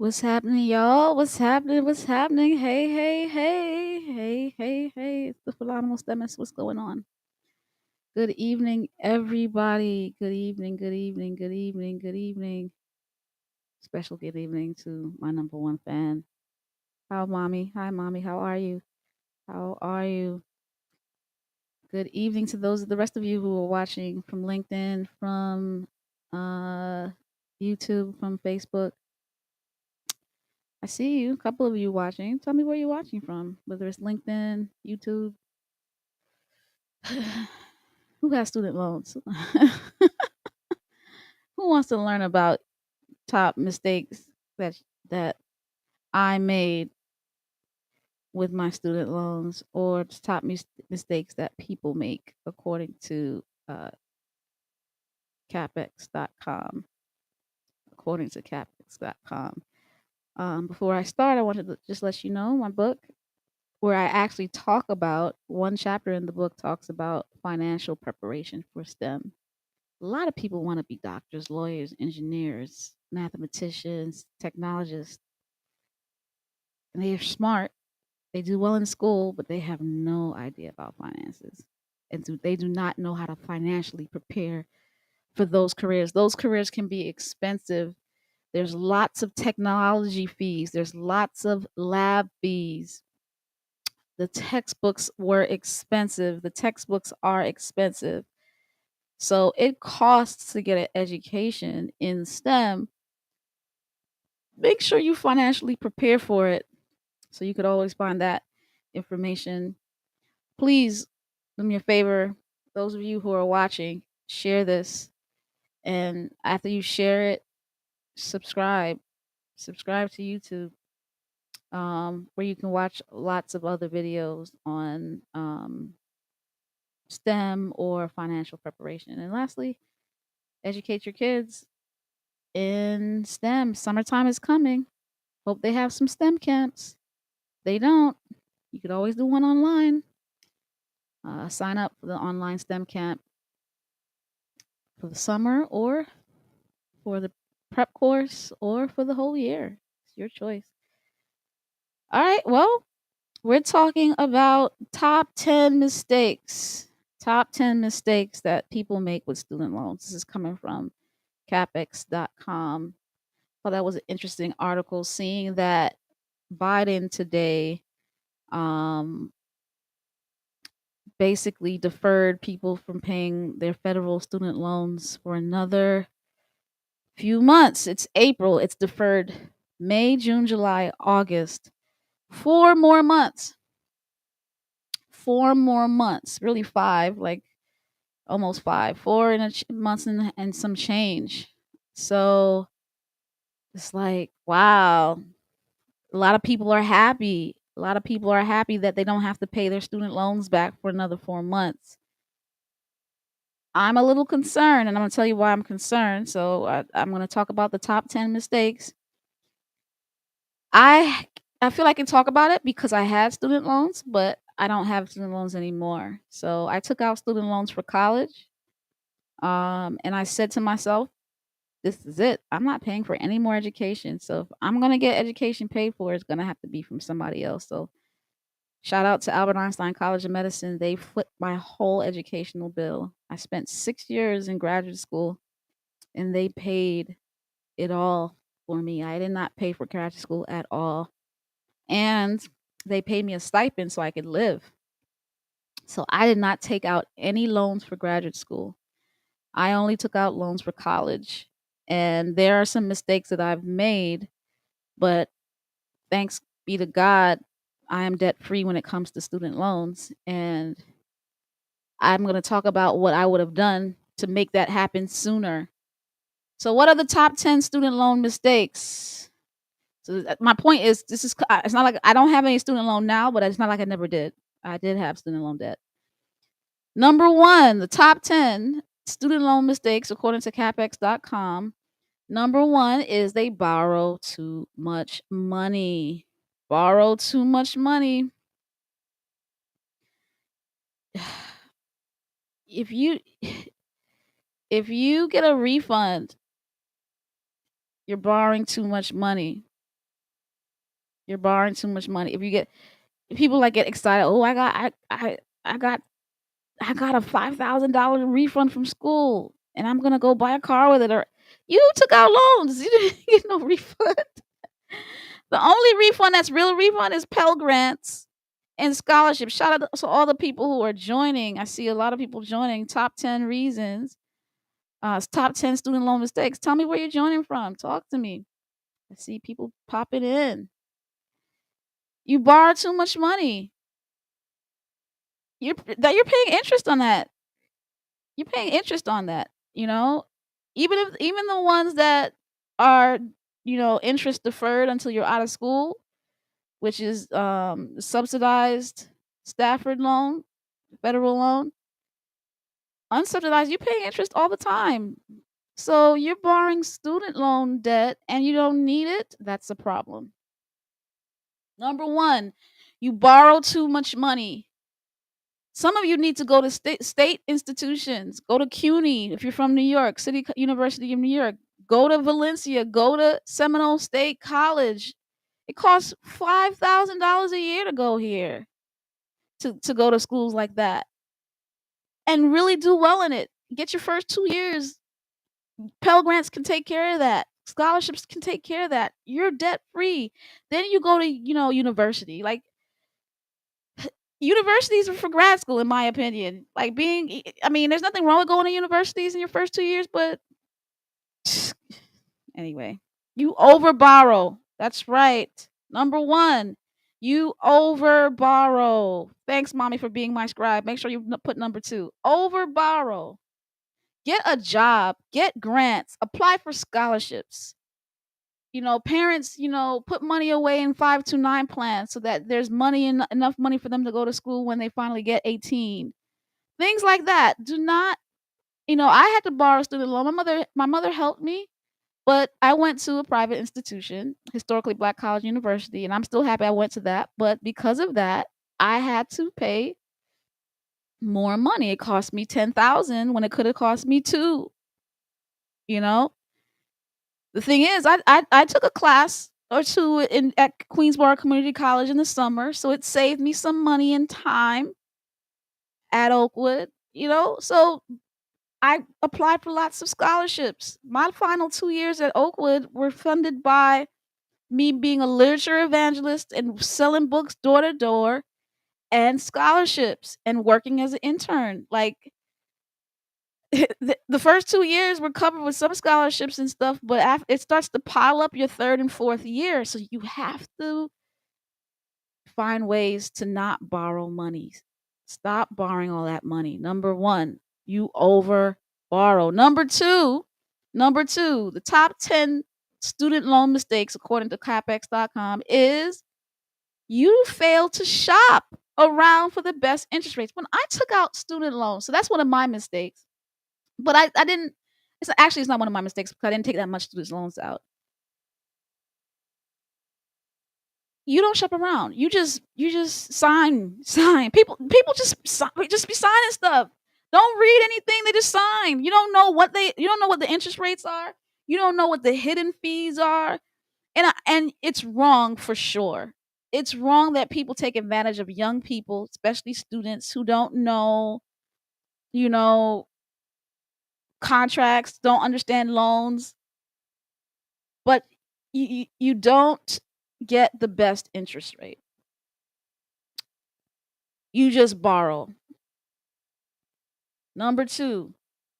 What's happening, y'all? What's happening? What's happening? Hey, hey, hey, hey, hey, hey. It's the phenomenal Stemmis. What's going on? Good evening, everybody. Good evening, good evening, good evening, good evening. Special good evening to my number one fan. How, mommy? Hi, mommy. How are you? How are you? Good evening to the rest of you who are watching from LinkedIn, from uh, YouTube, from Facebook. I see you. A couple of you watching. Tell me where you're watching from, whether it's LinkedIn, YouTube. Who has student loans? Who wants to learn about top mistakes that I made with my student loans, or top mistakes that people make according to capex.com? According to capex.com. Before I start, I wanted to just let you know my book, where I actually talk about one chapter in the book talks about financial preparation for STEM. A lot of people want to be doctors, lawyers, engineers, mathematicians, technologists, and they're smart. They do well in school, but they have no idea about finances. And they do not know how to financially prepare for those careers. Those careers can be expensive. There's lots of technology fees, there's lots of lab fees. The textbooks were expensive. The textbooks are expensive. So it costs to get an education in STEM. Make sure you financially prepare for it. So you could always find that information. Please do me a favor. Those of you who are watching, share this. And after you share it, subscribe. Subscribe to YouTube, where you can watch lots of other videos on STEM or financial preparation. And lastly, educate your kids in STEM. Summertime is coming. Hope they have some STEM camps. They don't. You could always do one online. Sign up for the online STEM camp for the summer, or for the prep course, or for the whole year. It's your choice. All right. Well, we're talking about top 10 mistakes. Top 10 mistakes that people make with student loans. This is coming from capex.com. Thought that was an interesting article, seeing that Biden today um, basically deferred people from paying their federal student loans for another few months. It's April. It's deferred May, June, July, August. 4 more months. 4 more months. Really five, like almost five. 4 months and some change. So it's like, wow. A lot of people are happy. A lot of people are happy that they don't have to pay their student loans back for another 4 months. I'm a little concerned, and I'm going to tell you why I'm concerned. So I'm going to talk about the top 10 mistakes. I I feel I can talk about it because I had student loans, but I don't have student loans anymore. So I took out student loans for college, and I said to myself, "This is it. I'm not paying for any more education. So if I'm going to get education paid for, it's going to have to be from somebody else." So shout out to Albert Einstein College of Medicine. They flipped my whole educational bill. I spent 6 years in graduate school, and they paid it all for me. I did not pay for graduate school at all. And they paid me a stipend so I could live. So I did not take out any loans for graduate school. I only took out loans for college. And there are some mistakes that I've made, but thanks be to God, I am debt free when it comes to student loans. And I'm going to talk about what I would have done to make that happen sooner. So, what are the top 10 student loan mistakes? So, my point is, it's not like I don't have any student loan now, but it's not like I never did. I did have student loan debt. Number one, the top 10 student loan mistakes, according to capex.com. Number one is they borrow too much money. Borrow too much money. If you if you get a refund, you're borrowing too much money. You're borrowing too much money. If people like get excited, oh, I got I got a $5,000 refund from school, and I'm gonna go buy a car with it. Or you took out loans, you didn't get no refund. The only refund that's real refund is Pell Grants and scholarships. Shout out to all the people who are joining. I see a lot of people joining. Top 10 reasons. Top 10 student loan mistakes. Tell me where you're joining from. Talk to me. I see people popping in. You borrow too much money. You're paying interest on that. You're paying interest on that, you know? Even the ones that are, interest deferred until you're out of school, which is subsidized Stafford loan, federal loan, unsubsidized, you're paying interest all the time. So you're borrowing student loan debt and you don't need it. That's a problem. Number one, you borrow too much money. Some of you need to go to state institutions. Go to CUNY if you're from New York, University of New York. Go to Valencia. Go to Seminole State College. It costs $5,000 a year to go here to go to schools like that and really do well in it. Get your first 2 years. Pell Grants can take care of that. Scholarships can take care of that. You're debt free. Then you go to university. Like universities are for grad school, in my opinion. Like I mean, there's nothing wrong with going to universities in your first 2 years, but anyway, you over borrow. That's right. Number one, you over borrow. Thanks, mommy, for being my scribe. Make sure you put number two. Over borrow. Get a job. Get grants. Apply for scholarships. Parents, put money away in 529 plans so that there's enough money for them to go to school when they finally get 18. Things like that. Do not, I had to borrow student loan. My mother helped me, but I went to a private institution, historically Black college university, and I'm still happy I went to that. But because of that, I had to pay more money. It cost me 10,000 when it could have cost me two. You know, the thing is, I took a class or two at Queensborough Community College in the summer, so it saved me some money and time at Oakwood. So I applied for lots of scholarships. My final 2 years at Oakwood were funded by me being a literature evangelist and selling books door to door, and scholarships and working as an intern. Like the first 2 years were covered with some scholarships and stuff, but it starts to pile up your third and fourth year. So you have to find ways to not borrow money. Stop borrowing all that money. Number one, you over borrow. Number two, the top 10 student loan mistakes, according to capex.com, is you fail to shop around for the best interest rates. When I took out student loans, so that's one of my mistakes. But I didn't. It's not one of my mistakes because I didn't take that much student loans out. You don't shop around. You just sign. People just be signing stuff. Don't read anything. They just sign. You don't know what the interest rates are. You don't know what the hidden fees are, and it's wrong for sure. It's wrong that people take advantage of young people, especially students who don't know, you know, contracts, don't understand loans, but you don't get the best interest rate. You just borrow. Number two,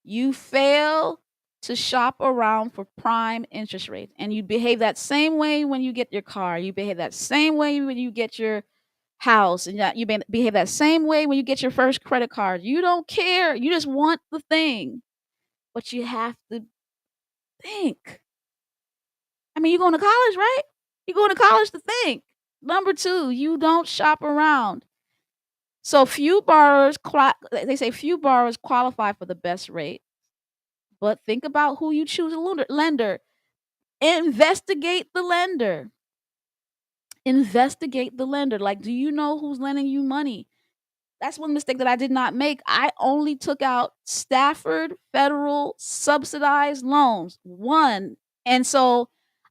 you fail to shop around for prime interest rates. And you behave that same way when you get your car. You behave that same way when you get your house. And behave that same way when you get your first credit card. You don't care. You just want the thing. But you have to think. I mean, you're going to college, right? You're going to college to think. Number two, you don't shop around. So they say few borrowers qualify for the best rate. But think about who you choose a lender. Investigate the lender. Investigate the lender. Like, do you know who's lending you money? That's one mistake that I did not make. I only took out Stafford federal subsidized loans. One. And so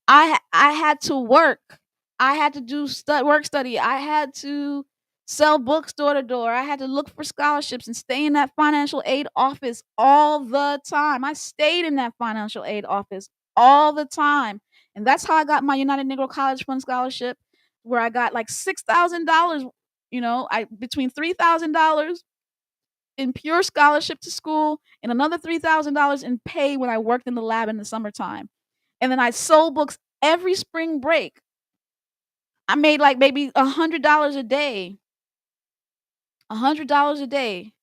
I had to work. I had to do work study. I had to sell books door to door. I had to look for scholarships and stay in that financial aid office all the time. I stayed in that financial aid office all the time. And that's how I got my United Negro College Fund scholarship, where I got like $6,000, I between $3,000 in pure scholarship to school and another $3,000 in pay when I worked in the lab in the summertime. And then I sold books every spring break. I made like maybe $100 a day, $100 a day,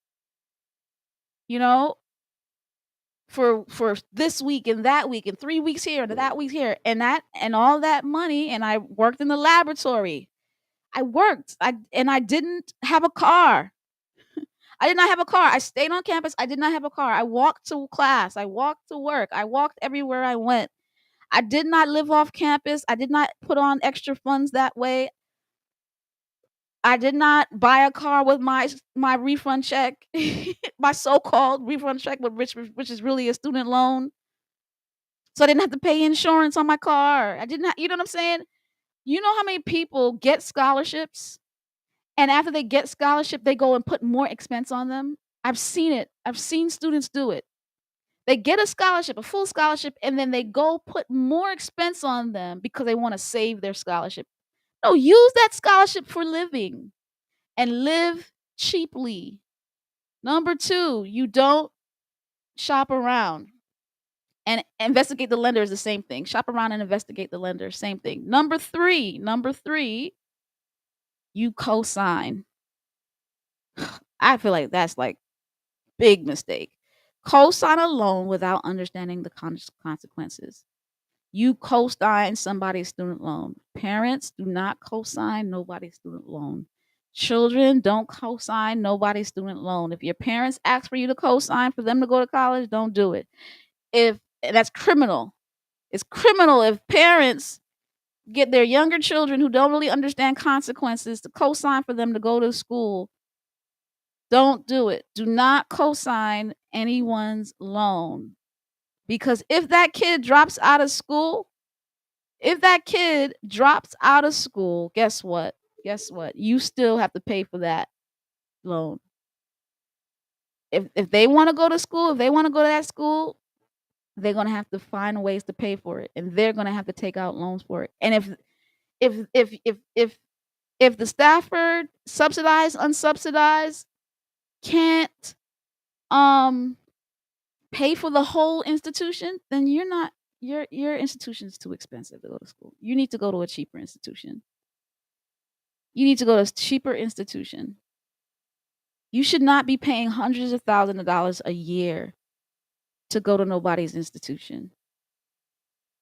you know, for this week and 3 weeks here and that week here and all that money, and I worked in the laboratory. I worked. I didn't have a car. I did not have a car. I stayed on campus. I did not have a car. I walked to class. I walked to work. I walked everywhere I went. I did not live off campus. I did not put on extra funds that way. I did not buy a car with my refund check, my so-called refund check, but which is really a student loan. So I didn't have to pay insurance on my car. I did not, you know what I'm saying? You know how many people get scholarships and after they get scholarship, they go and put more expense on them? I've seen it. I've seen students do it. They get a scholarship, a full scholarship, and then they go put more expense on them because they want to save their scholarship. No, use that scholarship for living and live cheaply. Number 2, you don't shop around and investigate the lender is the same thing. Shop around and investigate the lender, same thing. Number 3, you co-sign. I feel like that's like big mistake. Co-sign a loan without understanding the consequences. You co-sign somebody's student loan. Parents do not co-sign nobody's student loan. Children don't co-sign nobody's student loan. If your parents ask for you to co-sign for them to go to college, don't do it. If That's criminal. It's criminal if parents get their younger children who don't really understand consequences to co-sign for them to go to school. Don't do it. Do not co-sign anyone's loan because if that kid drops out of school, guess what? Guess what? You still have to pay for that loan. If they want to go to school, if they want to go to that school, they're going to have to find ways to pay for it and they're going to have to take out loans for it. And if the Stafford subsidized, unsubsidized can't pay for the whole institution, then your institution is too expensive to go to school. You need to go to a cheaper institution. You need to go to a cheaper institution. You should not be paying hundreds of thousands of dollars a year to go to nobody's institution.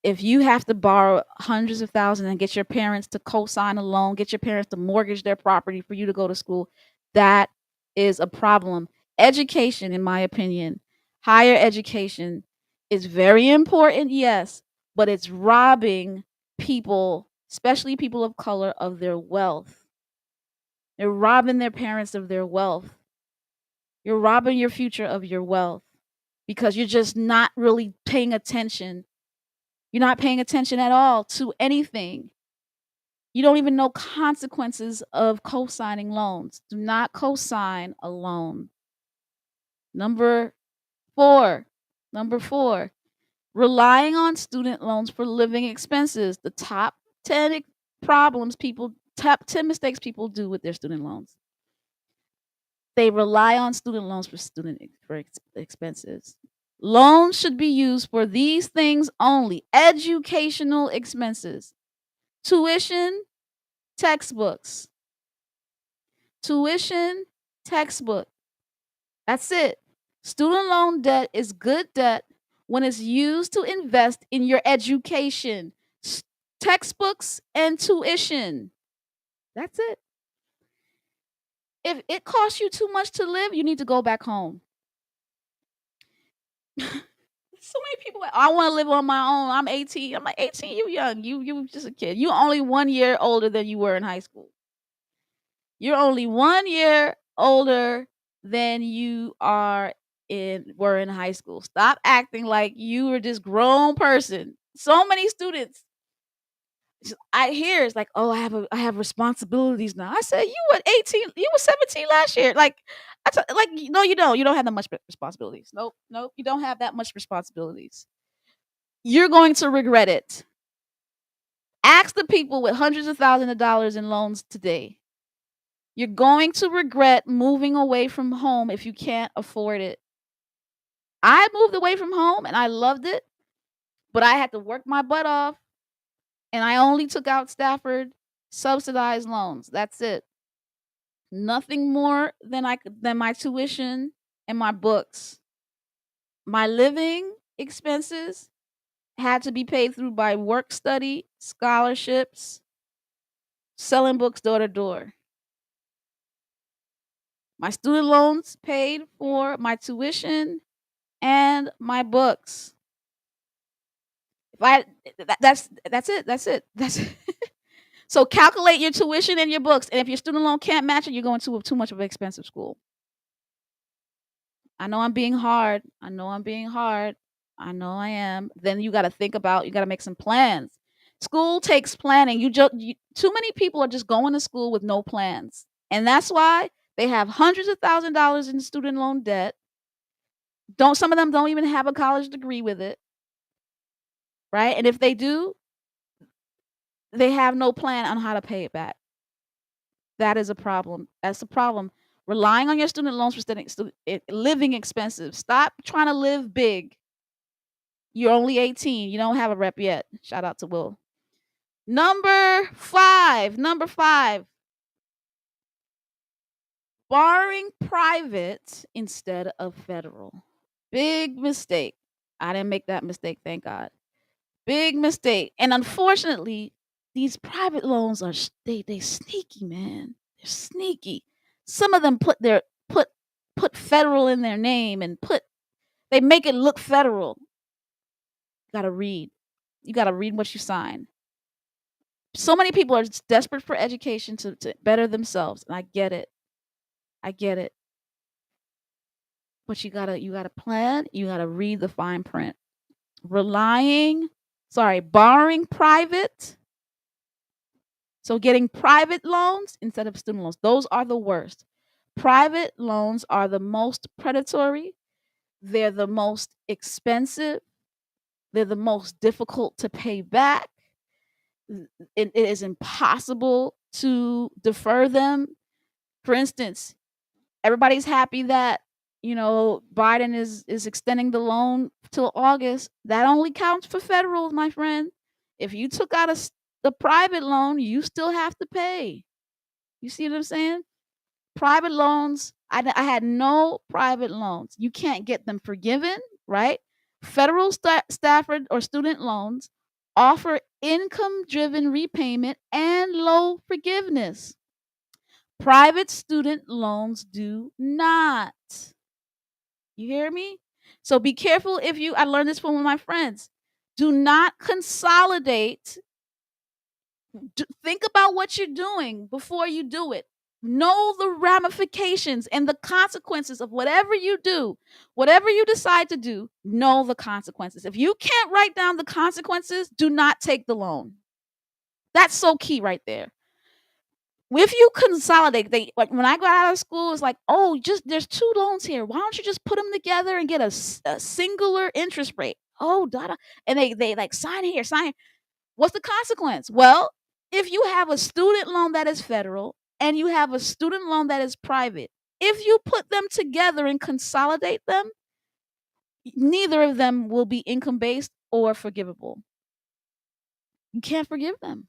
If you have to borrow hundreds of thousands and get your parents to co-sign a loan, get your parents to mortgage their property for you to go to school, that is a problem. Education, in my opinion, higher education is very important, yes, but it's robbing people, especially people of color, of their wealth. They're robbing their parents of their wealth. You're robbing your future of your wealth because you're just not really paying attention. You're not paying attention at all to anything. You don't even know consequences of co-signing loans. Do not co-sign a loan. Number 4. Number 4. Relying on student loans for living expenses. The top 10 top 10 mistakes people do with their student loans. They rely on student loans for expenses. Loans should be used for these things only: educational expenses, tuition, textbooks. Tuition, textbook. That's it. Student loan debt is good debt when it's used to invest in your education, textbooks, and tuition. That's it. If it costs you too much to live, you need to go back home. So many people like, I want to live on my own. I'm 18. I'm like, 18, you young. You just a kid. You only 1 year older than you were in high school. You're only 1 year older than you were in high school. Stop acting like you were this grown person. So many students I hear it's like, "Oh, I have responsibilities now." I said, "You were 18, you were 17 last year." Like, no, you don't. You don't have that much responsibilities. Nope, nope, you don't have that much responsibilities. You're going to regret it. Ask the people with hundreds of thousands of dollars in loans today. You're going to regret moving away from home if you can't afford it. I moved away from home and I loved it, but I had to work my butt off and I only took out Stafford subsidized loans. That's it. Nothing more than my tuition and my books. My living expenses had to be paid through by work study, scholarships, selling books door to door. My student loans paid for my tuition and my books. If I that's it. That's it. That's it. So calculate your tuition and your books, and if your student loan can't match it, you're going to too much of an expensive school. I know I'm being hard. I know I'm being hard. I know I am. Then you got to think about. You got to make some plans. School takes planning. Too many people are just going to school with no plans, and that's why they have hundreds of $1,000s in student loan debt. Don't Some of them don't even have a college degree with it, right? And if they do, they have no plan on how to pay it back. That is a problem. That's a problem. Relying on your student loans for living expensive. Stop trying to live big. You're only 18. You don't have a rep yet. Shout out to Will. Number five. Number five. Borrowing private instead of federal. Big mistake. I didn't make that mistake, thank God. Big mistake. And unfortunately, these private loans are they sneaky, man. They're sneaky. Some of them put federal in their name and they make it look federal. You gotta read. You gotta read what you sign. So many people are just desperate for education to better themselves, and I get it. I get it. But you gotta plan. You gotta read the fine print. Borrowing private. So getting private loans instead of student loans, those are the worst. Private loans are the most predatory. They're the most expensive. They're the most difficult to pay back. It is impossible to defer them. For instance, everybody's happy that Biden is extending the loan till August. That only counts for federal, my friend. If you took out the private loan, you still have to pay. You see what I'm saying? Private loans, I had no private loans. You can't get them forgiven, right? Federal Stafford or student loans offer income-driven repayment and low forgiveness. Private student loans do not. You hear me? So be careful I learned this from one of my friends. Do not consolidate. Think about what you're doing before you do it. Know the ramifications and the consequences of whatever you do. Whatever you decide to do, know the consequences. If you can't write down the consequences, do not take the loan. That's so key right there. If you consolidate, like when I got out of school, it's like, oh, just there's two loans here. Why don't you just put them together and get a singular interest rate? Oh, and they like sign here, sign here. What's the consequence? Well, if you have a student loan that is federal and you have a student loan that is private, if you put them together and consolidate them, neither of them will be income based or forgivable. You can't forgive them.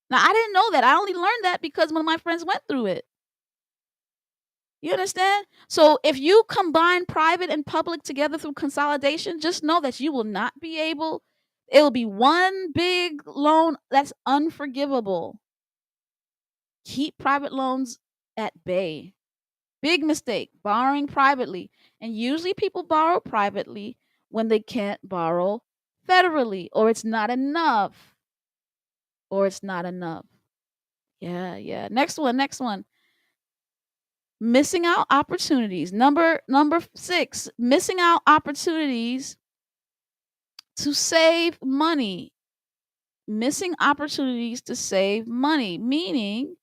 Now, I didn't know that. I only learned that because one of my friends went through it. You understand? So if you combine private and public together through consolidation, just know that you will not be able, it'll be one big loan that's unforgivable. Keep private loans at bay. Big mistake, borrowing privately. And usually people borrow privately when they can't borrow federally or it's not enough. Or it's not enough. Yeah, yeah. Next one. Missing out opportunities. Number 6, missing out opportunities to save money. missing opportunities to save money, meaning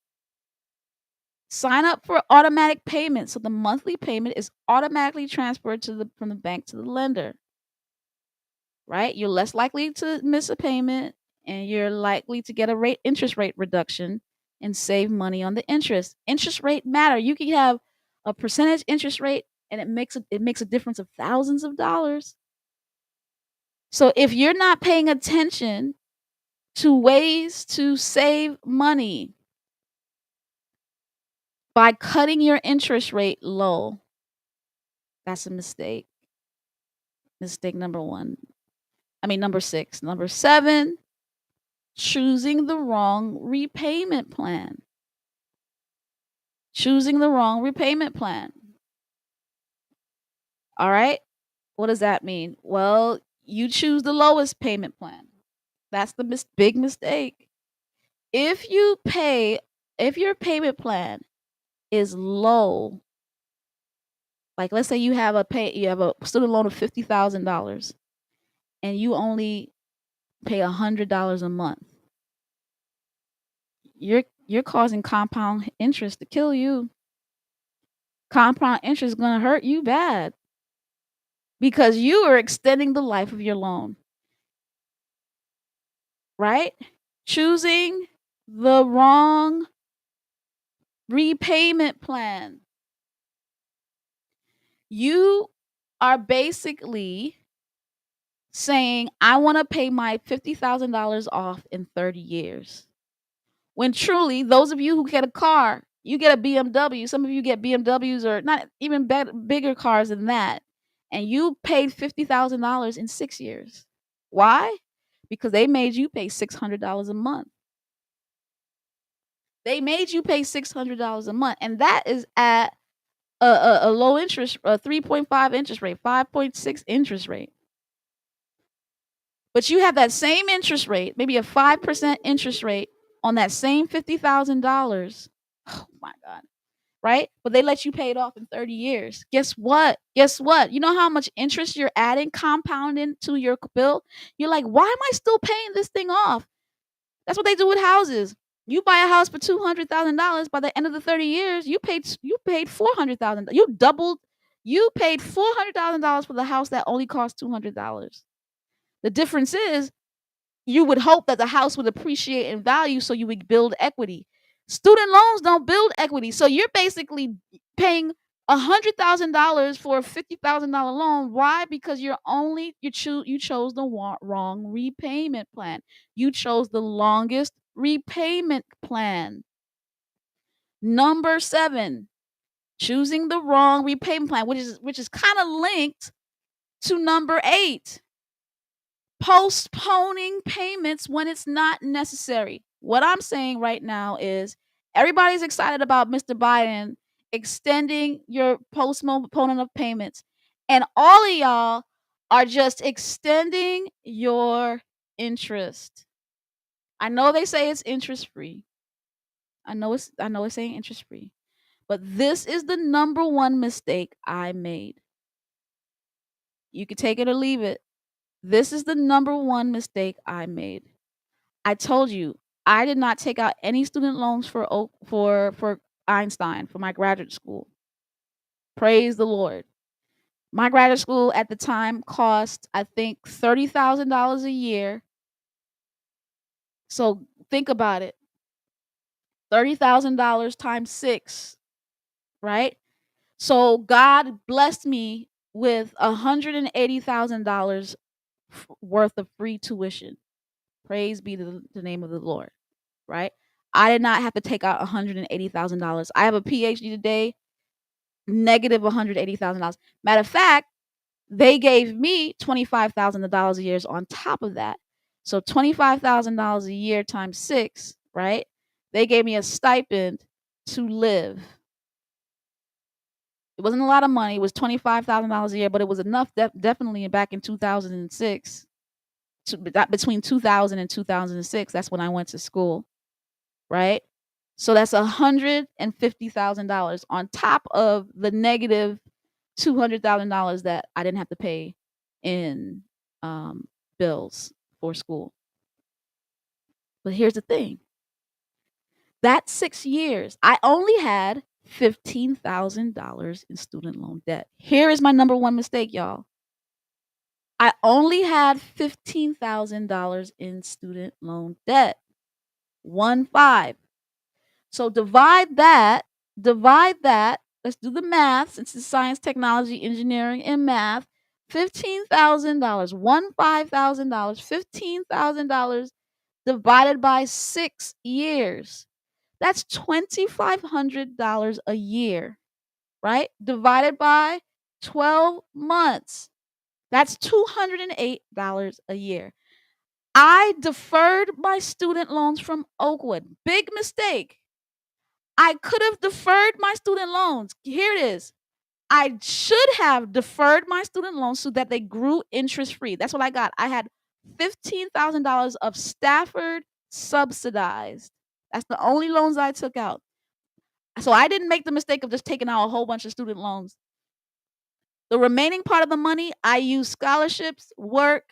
sign up for automatic payment so the monthly payment is automatically transferred to the from the bank to the lender, right? You're less likely to miss a payment and you're likely to get a interest rate reduction and save money on the interest. Interest rate matter. You can have a percentage interest rate and it makes a difference of thousands of dollars. So if you're not paying attention to ways to save money by cutting your interest rate low, that's a mistake. Mistake number 1. Number 6. Number 7, choosing the wrong repayment plan. Choosing the wrong repayment plan. All right? What does that mean? Well, you choose the lowest payment plan. That's the big mistake. If your payment plan is low, like let's say you have a student loan of $50,000 and you only pay $100 a month. You're causing compound interest to kill you. Compound interest is going to hurt you bad because you are extending the life of your loan, right? Choosing the wrong repayment plan. You are basically saying, I want to pay my $50,000 off in 30 years. When truly, those of you who get a car, you get a BMW. Some of you get BMWs or not even bigger cars than that. And you paid $50,000 in 6 years. Why? Because they made you pay $600 a month. They made you pay $600 a month. And that is at a low interest, a 3.5 interest rate, 5.6 interest rate. But you have that same interest rate, maybe a 5% interest rate on that same $50,000. Oh my God. Right? But they let you pay it off in 30 years. Guess what? Guess what? You know how much interest you're adding, compounding to your bill? You're like, why am I still paying this thing off? That's what they do with houses. You buy a house for $200,000. By the end of the 30 years, you paid $400,000. You paid $400,000 for the house that only cost $200. The difference is you would hope that the house would appreciate in value so you would build equity. Student loans don't build equity. So you're basically paying $100,000 for a $50,000 loan. Why? Because you chose the wrong repayment plan. You chose the longest repayment plan. Number 7, choosing the wrong repayment plan, which is kind of linked to number 8. Postponing payments when it's not necessary. What I'm saying right now is everybody's excited about Mr. Biden extending your postponement of payments, and all of y'all are just extending your interest. I know they say it's interest free. I know it's saying interest free. But this is the number 1 mistake I made. You can take it or leave it. This is the number 1 mistake I made. I told you, I did not take out any student loans for Einstein for my graduate school. Praise the Lord. My graduate school at the time cost, I think, $30,000 a year. So think about it. $30,000 times 6, right? So God blessed me with $180,000 worth of free tuition. Praise be to the name of the Lord, right? I did not have to take out $180,000. I have a PhD today, negative $180,000. Matter of fact, they gave me $25,000 a year on top of that. So $25,000 a year times 6, right? They gave me a stipend to live. It wasn't a lot of money. It was $25,000 a year, but it was enough definitely back in 2006. Between 2000 and 2006, that's when I went to school, right? So that's $150,000 on top of the negative $200,000 that I didn't have to pay in bills for school. But here's the thing. That 6 years, I only had $15,000 in student loan debt. Here is my number one mistake, y'all. I only had $15,000 in student loan debt. 1 5. So divide that. Let's do the math since it's science, technology, engineering, and math. $15,000, $15,000, $15,000 divided by 6 years. That's $2,500 a year, right? Divided by 12 months. That's $208 a year. I deferred my student loans from Oakwood. Big mistake. I could have deferred my student loans. Here it is. I should have deferred my student loans so that they grew interest free. That's what I got. I had $15,000 of Stafford subsidized. That's the only loans I took out. So I didn't make the mistake of just taking out a whole bunch of student loans. The remaining part of the money, I used scholarships, work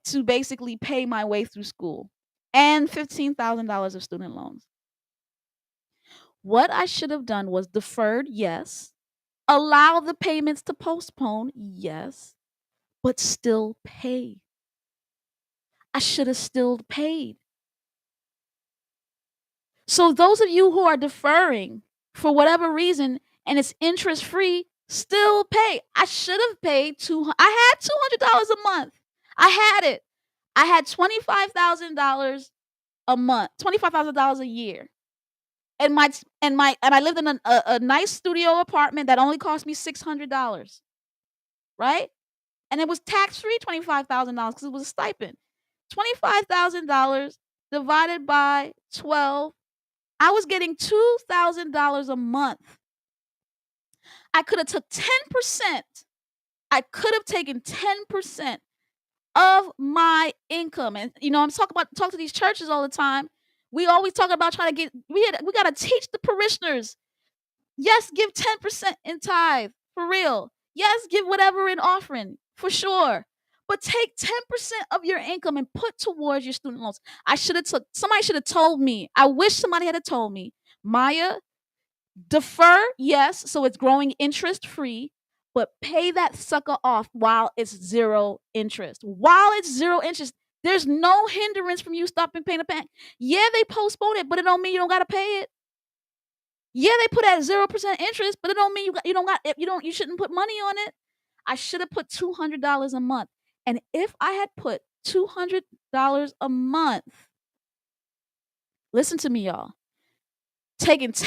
to basically pay my way through school and $15,000 of student loans. What I should have done was deferred, yes. Allow the payments to postpone, yes, but still pay. I should have still paid. So those of you who are deferring for whatever reason and it's interest free, still pay. I should have paid I had $200 a month. I had it. I had $25,000 a month, $25,000 a year. And I lived in a nice studio apartment that only cost me $600, right? And it was tax free $25,000 because it was a stipend. $25,000 divided by 12, I was getting $2,000 a month. I could have took 10%. I could have taken 10% of my income. And I'm talk to these churches all the time. We always talk about trying to get we got to teach the parishioners. Yes, give 10% in tithe, for real. Yes, give whatever in offering, for sure. But take 10% of your income and put towards your student loans. Somebody should have told me. I wish somebody had told me, Maya, defer, yes, so it's growing interest free, but pay that sucker off while it's zero interest. While it's zero interest, there's no hindrance from you stopping paying the bank. Yeah, they postpone it, but it don't mean you don't gotta pay it. Yeah, they put at 0% interest, but it don't mean you shouldn't put money on it. I should have put $200 a month. And if I had put $200 a month, listen to me, y'all, taking 10%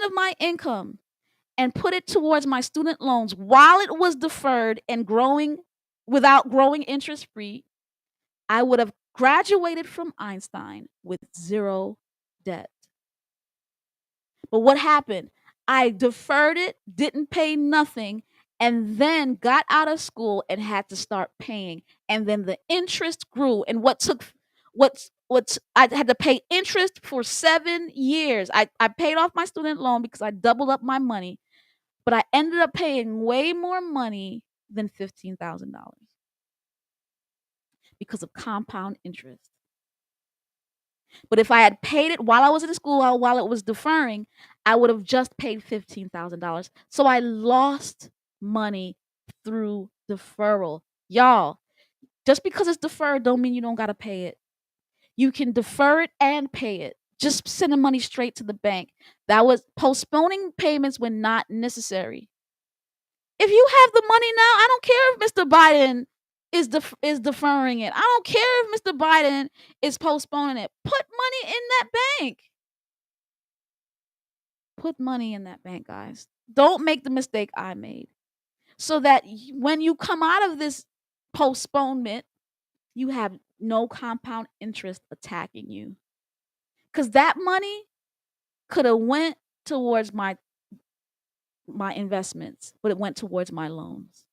of my income and put it towards my student loans while it was deferred and growing without growing interest free, I would have graduated from Einstein with zero debt. But what happened? I deferred it, didn't pay nothing, and then got out of school and had to start paying. And then the interest grew. And what's I had to pay interest for 7 years. I paid off my student loan because I doubled up my money, but I ended up paying way more money than $15,000 because of compound interest. But if I had paid it while I was in school, while it was deferring, I would have just paid $15,000. So I lost money through deferral. Y'all, just because it's deferred don't mean you don't got to pay it. You can defer it and pay it. Just sending money straight to the bank. That was postponing payments when not necessary. If you have the money now, I don't care if Mr. Biden is deferring it. I don't care if Mr. Biden is postponing it. Put money in that bank. Put money in that bank, guys. Don't make the mistake I made. So that when you come out of this postponement, you have no compound interest attacking you. Cuz that money could have went towards my investments, but it went towards my loans.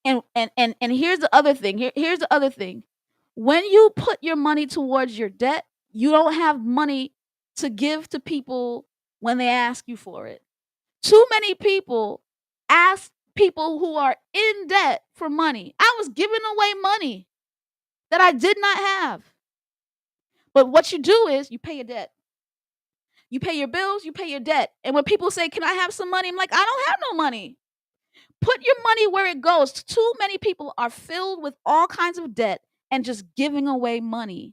And here's the other thing. Here's the other thing. When you put your money towards your debt, you don't have money to give to people when they ask you for it. Too many people ask people who are in debt for money. I was giving away money that I did not have. But what you do is you pay your debt. You pay your bills, you pay your debt. And when people say, "Can I have some money?" I'm like, "I don't have no money." Put your money where it goes. Too many people are filled with all kinds of debt and just giving away money.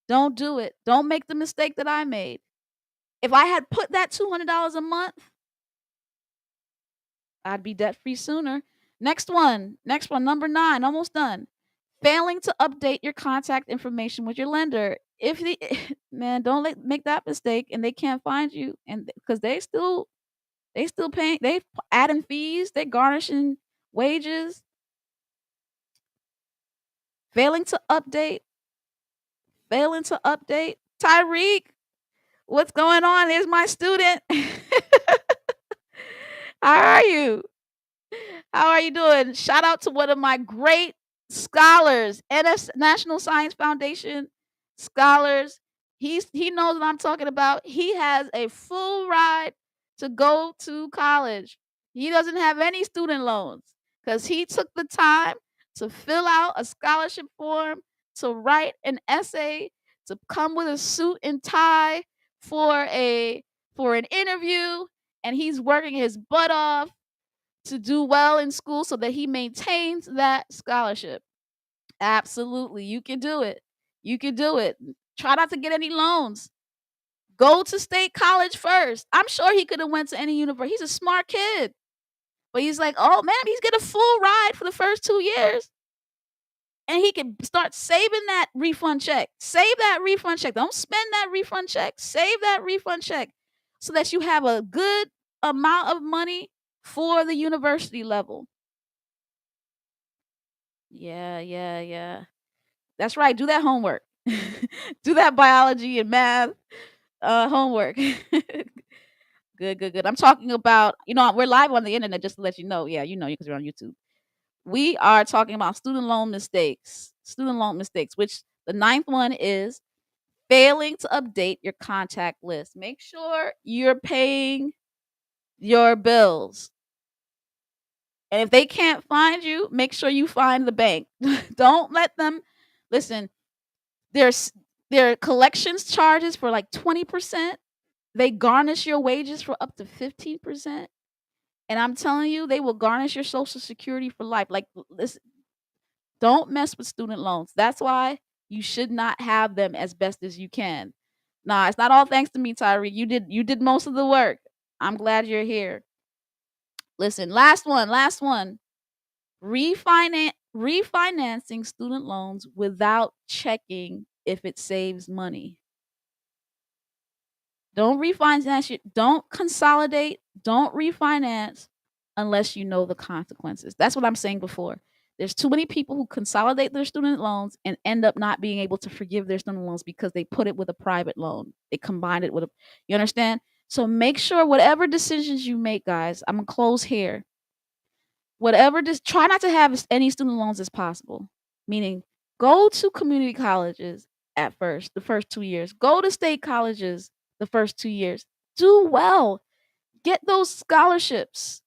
Don't do it. Don't make the mistake that I made. If I had put that $200 a month, I'd be debt free sooner. Next one. Next one. Number 9. Almost done. Failing to update your contact information with your lender. If the man, don't make that mistake and they can't find you, and because they still paying, they adding fees, they garnishing wages. Failing to update, failing to update. Tyreek, what's going on? There's my student. How are you? How are you doing? Shout out to one of my great scholars, National Science Foundation scholars. He knows what I'm talking about. He has a full ride to go to college. He doesn't have any student loans because he took the time to fill out a scholarship form, to write an essay, to come with a suit and tie for a for an interview, and he's working his butt off to do well in school so that he maintains that scholarship. Absolutely. You can do it. You can do it. Try not to get any loans. Go to state college first. I'm sure he could have went to any university. He's a smart kid. But he's like, "Oh man, he's getting a full ride for the first 2 years." And he can start saving that refund check. Save that refund check. Don't spend that refund check. Save that refund check so that you have a good amount of money for the university level. Yeah, yeah, yeah. That's right. Do that homework. Do that biology and math homework. Good, good, good. I'm talking about, we're live on the internet just to let you know. Yeah, you know, because you're on YouTube. We are talking about student loan mistakes. Student loan mistakes, which the ninth one is failing to update your contact list. Make sure you're paying your bills. And if they can't find you, make sure you find the bank. Don't let them listen. There's their collections charges for like 20%. They garnish your wages for up to 15%. And I'm telling you, they will garnish your social security for life. Like, listen, don't mess with student loans. That's why you should not have them as best as you can. Nah, it's not all thanks to me, Tyree. You did most of the work. I'm glad you're here. Listen, last one. Refinancing student loans without checking if it saves money. Don't consolidate, don't refinance unless you know the consequences. That's what I'm saying before. There's too many people who consolidate their student loans and end up not being able to forgive their student loans because they put it with a private loan. They combined it with a, you understand? So make sure whatever decisions you make, guys, I'm gonna close here. Try not to have as any student loans as possible. Meaning, go to community colleges at first, the first 2 years. Go to state colleges the first 2 years. Do well. Get those scholarships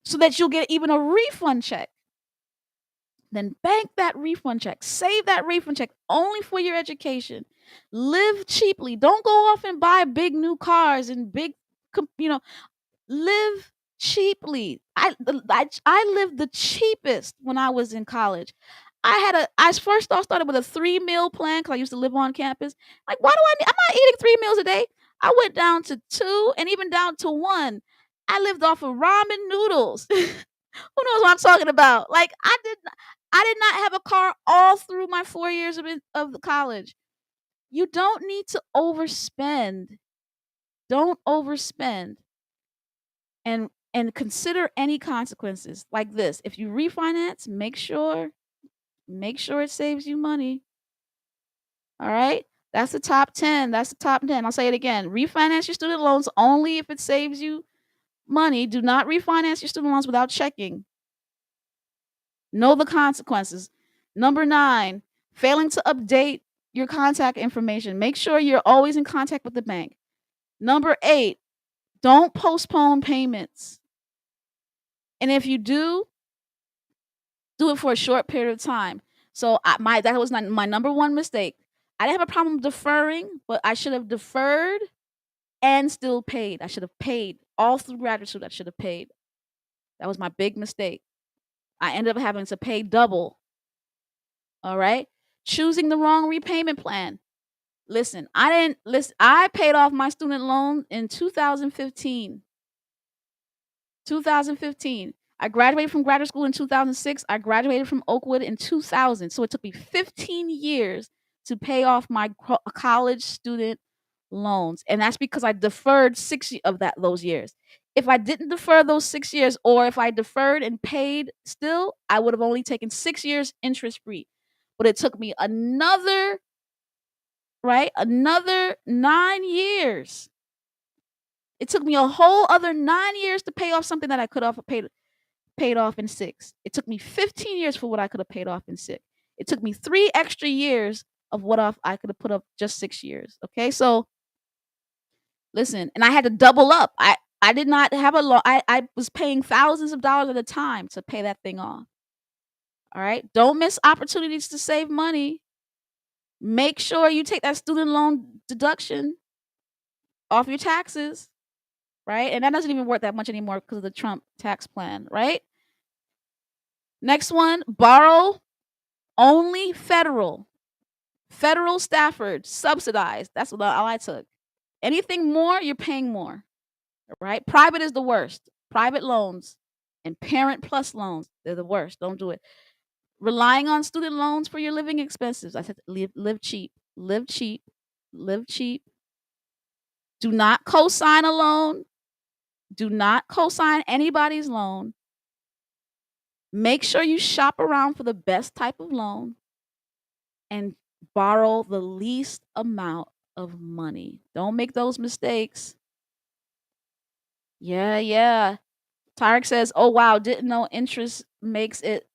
so that you'll get even a refund check. Then bank that refund check. Save that refund check only for your education. Live cheaply. Don't go off and buy big new cars and big, you know, live cheaply. I lived the cheapest when I was in college. I first off started with a 3 meal plan because I used to live on campus. Like, why do I'm not eating 3 meals a day. I went down to two and even down to one. I lived off of ramen noodles. Who knows what I'm talking about? Like, I did not have a car all through my 4 years of the college. You don't need to overspend. Don't overspend. And consider any consequences like this. If you refinance, make sure it saves you money. All right? That's the top 10. That's the top 10. I'll say it again. Refinance your student loans only if it saves you money. Do not refinance your student loans without checking. Know the consequences. Number 9, failing to update your contact information. Make sure you're always in contact with the bank. Number 8, don't postpone payments. And if you do it for a short period of time. So that was my number one mistake. I didn't have a problem deferring, but I should have deferred and still paid. I should have paid all through graduate school. I should have paid. That was my big mistake. I ended up having to pay double. All right. Choosing the wrong repayment plan. Listen, I didn't listen. I paid off my student loan in 2015. 2015. I graduated from graduate school in 2006. I graduated from Oakwood in 2000. So it took me 15 years to pay off my college student loans. And that's because I deferred of those years. If I didn't defer those 6 years, or if I deferred and paid still, I would have only taken 6 years interest free. But it took me another 9 years. It took me a whole other 9 years to pay off something that I could have paid off in 6. It took me 15 years for what I could have paid off in 6. It took me 3 extra years of what I could have put up just 6 years. Okay, so listen, and I had to double up. I did not have a loan. I was paying thousands of dollars at a time to pay that thing off. All right, don't miss opportunities to save money. Make sure you take that student loan deduction off your taxes, right? And that doesn't even work that much anymore because of the Trump tax plan, right? Next one, borrow only federal. Federal Stafford, subsidized. That's what all I took. Anything more, you're paying more, right? Private is the worst. Private loans and Parent Plus loans, they're the worst. Don't do it. Relying on student loans for your living expenses. I said live cheap. Live cheap. Live cheap. Do not co-sign a loan. Do not co-sign anybody's loan. Make sure you shop around for the best type of loan and borrow the least amount of money. Don't make those mistakes. Yeah. Tarek says, "Oh wow, didn't know interest makes it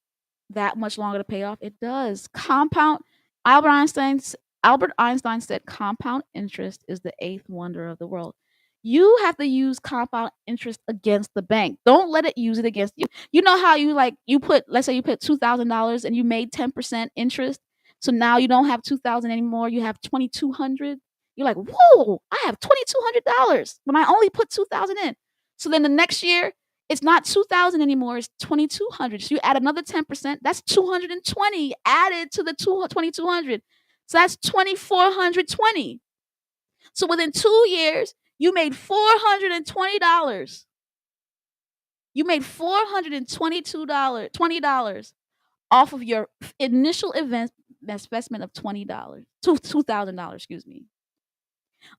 that much longer to pay off." It does. Compound Albert Einstein said compound interest is the eighth wonder of the world. You have to use compound interest against the bank. Don't let it use it against you. You know how let's say you put $2,000 and you made 10% interest. So now you don't have 2,000 anymore. You have 2,200. You're like, whoa, I have $2,200 when I only put 2,000 in. So then the next year, it's not 2,000 anymore. It's 2,200. So you add another 10%. That's 220 added to the 2,200. So that's 2,420. So within 2 years, you made $420. You made $420 off of your initial investment of $2,000. Excuse me.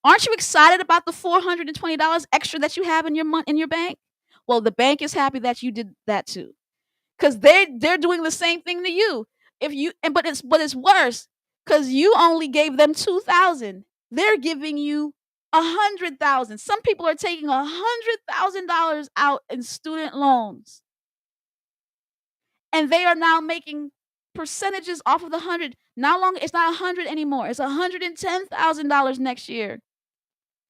Aren't you excited about the $420 extra that you have in your bank? Well, the bank is happy that you did that too, because they're doing the same thing to you. But it's worse because you only gave them 2,000. They're giving you 100,000. Some people are taking $100,000 out in student loans, and they are now making percentages off of the 100. Now longer, it's not 100 anymore. It's $110,000 next year,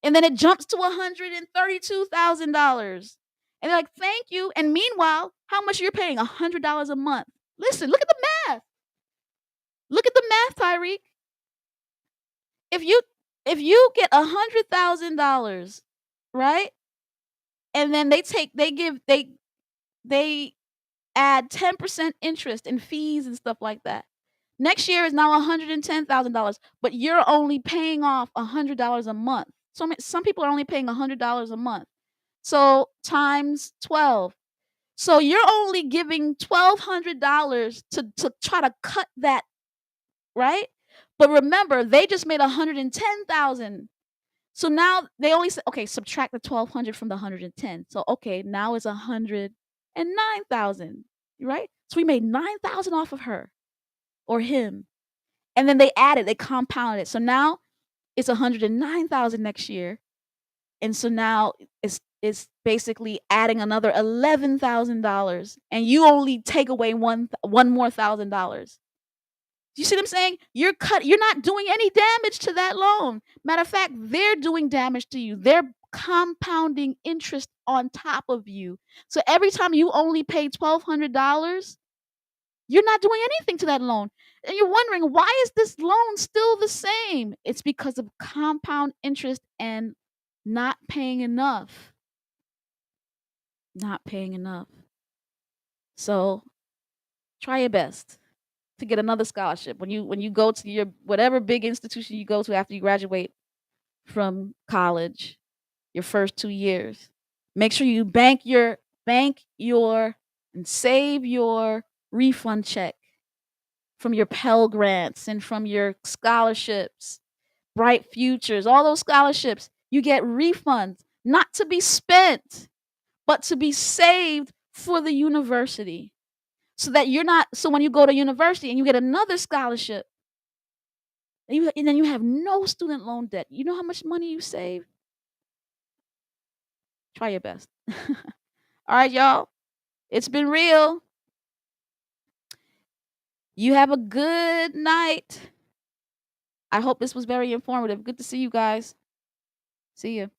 and then it jumps to $132,000. And they're like, "Thank you." And meanwhile, how much you're paying? $100 a month. Listen, look at the math. Look at the math, Tyreek. If you get $100,000, right? And then they add 10% interest and fees and stuff like that. Next year is now $110,000, but you're only paying off $100 a month. So some people are only paying $100 a month. So times 12. So you're only giving $1,200 to try to cut that, right? But remember, they just made $110,000. So now they only say, okay, subtract the 1,200 from the 110. So okay, now it's 109,000, right? So we made 9,000 off of her or him, and then they compounded it. So now it's 109,000 next year, and so now it's basically adding another $11,000, and you only take away one more $1,000. You see what I'm saying? You're not doing any damage to that loan. Matter of fact, they're doing damage to you. They're compounding interest on top of you. So every time you only pay $1,200, you're not doing anything to that loan. And you're wondering, why is this loan still the same? It's because of compound interest and not paying enough. Not paying enough. So try your best to get another scholarship when you go to your whatever big institution you go to after you graduate from college, your first 2 years. Make sure you bank your and save your refund check from your Pell Grants and from your scholarships, Bright Futures, all those scholarships. You get refunds, not to be spent, but to be saved for the university. So that you're not so when you go to university and you get another scholarship, and then you have no student loan debt. You know how much money you save? Try your best. All right, y'all. It's been real. You have a good night. I hope this was very informative. Good to see you guys. See you.